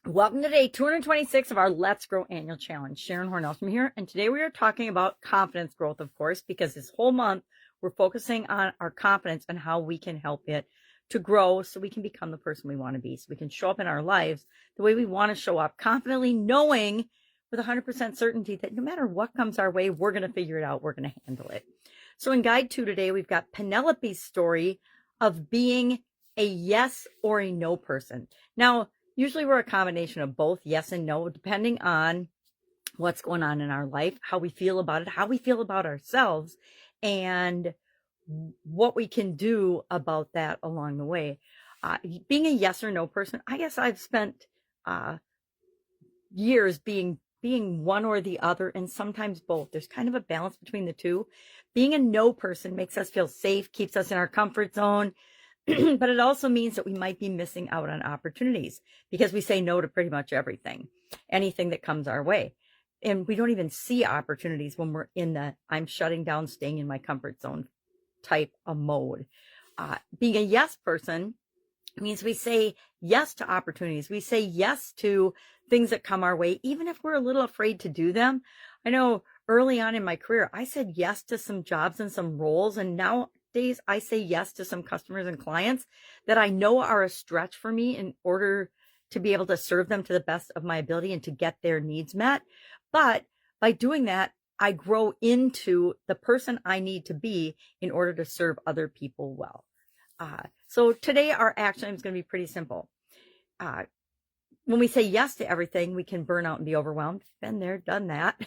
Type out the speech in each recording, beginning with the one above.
Welcome to day 226 of our Let's Grow Annual Challenge. Sharon Horne-Ellstrom here, and today we are talking about confidence growth, of course, because this whole month we're focusing on our confidence and how we can help it to grow so we can become the person we want to be, so we can show up in our lives the way we want to show up, confidently knowing with 100% certainty that no matter what comes our way, we're going to figure it out, we're going to handle it. So in Guide 2 today, we've got Penelope's story of being a yes or a no person. Now, usually we're a combination of both yes and no, depending on what's going on in our life, how we feel about it, how we feel about ourselves, and what we can do about that along the way. Being a yes or no person, I guess I've spent years being one or the other, and sometimes both. There's kind of a balance between the two. Being a no person makes us feel safe, keeps us in our comfort zone, but it also means that we might be missing out on opportunities because we say no to pretty much everything, anything that comes our way. And we don't even see opportunities when we're in the I'm shutting down, staying in my comfort zone type of mode. Being a yes person means we say yes to opportunities. We say yes to things that come our way, even if we're a little afraid to do them. I know early on in my career, I said yes to some jobs and some roles, and nowadays I say yes to some customers and clients that I know are a stretch for me in order to be able to serve them to the best of my ability and to get their needs met. But by doing that, I grow into the person I need to be in order to serve other people well. So today our action item is going to be pretty simple. When we say yes to everything, we can burn out and be overwhelmed. Been there, done that.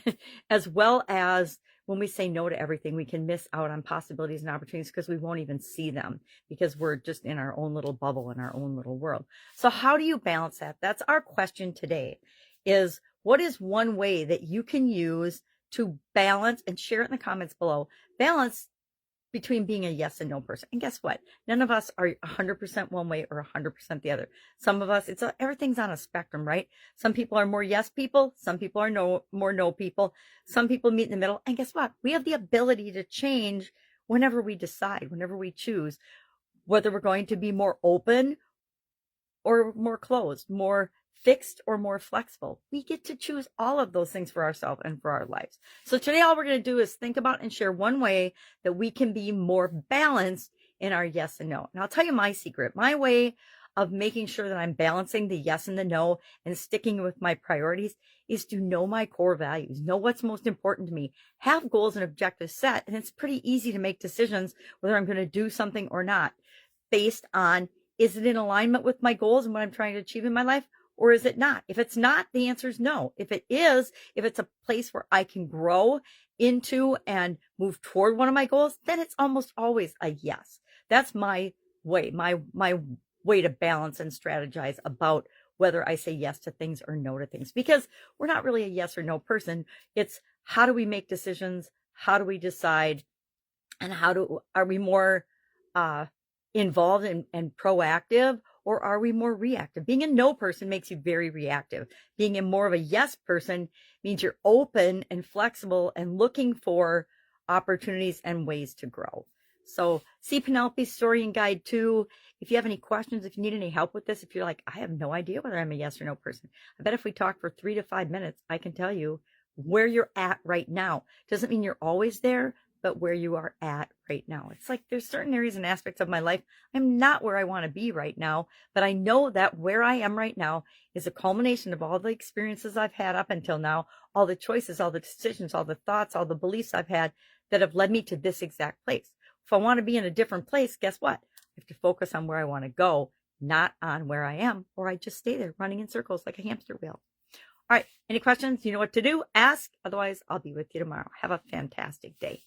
As well as when we say no to everything, we can miss out on possibilities and opportunities because we won't even see them because we're just in our own little bubble, in our own little world. So how do you balance that? That's our question today, is what is one way that you can use to balance, and share it in the comments below, balance between being a yes and no person. And guess what? None of us are 100% one way or 100% the other. Some of us, everything's on a spectrum, right? Some people are more yes people. Some people are more no people. Some people meet in the middle. And guess what? We have the ability to change whenever we decide, whenever we choose, whether we're going to be more open or more closed, more fixed or more flexible. We get to choose all of those things for ourselves and for our lives. So today, all we're going to do is think about and share one way that we can be more balanced in our yes and no. And I'll tell you my secret, my way of making sure that I'm balancing the yes and the no and sticking with my priorities is to know my core values, know what's most important to me, have goals and objectives set. And it's pretty easy to make decisions whether I'm going to do something or not based on, is it in alignment with my goals and what I'm trying to achieve in my life? Or is it not? If it's not, the answer is no. If it is, if it's a place where I can grow into and move toward one of my goals, then it's almost always a yes. That's my way, my way to balance and strategize about whether I say yes to things or no to things, because we're not really a yes or no person. It's how do we make decisions? How do we decide? And are we more involved and proactive? Or are we more reactive? Being a no person makes you very reactive. Being a more of a yes person means you're open and flexible and looking for opportunities and ways to grow. So see Penelope's story in Guide 2. If you have any questions, if you need any help with this, if you're like, I have no idea whether I'm a yes or no person, I bet if we talk for 3 to 5 minutes, I can tell you where you're at right now. Doesn't mean you're always there, but where you are at right now. It's like there's certain areas and aspects of my life I'm not where I want to be right now, but I know that where I am right now is a culmination of all the experiences I've had up until now, all the choices, all the decisions, all the thoughts, all the beliefs I've had that have led me to this exact place. If I want to be in a different place, guess what? I have to focus on where I want to go, not on where I am, or I just stay there running in circles like a hamster wheel. All right, any questions? You know what to do. Ask. Otherwise, I'll be with you tomorrow. Have a fantastic day.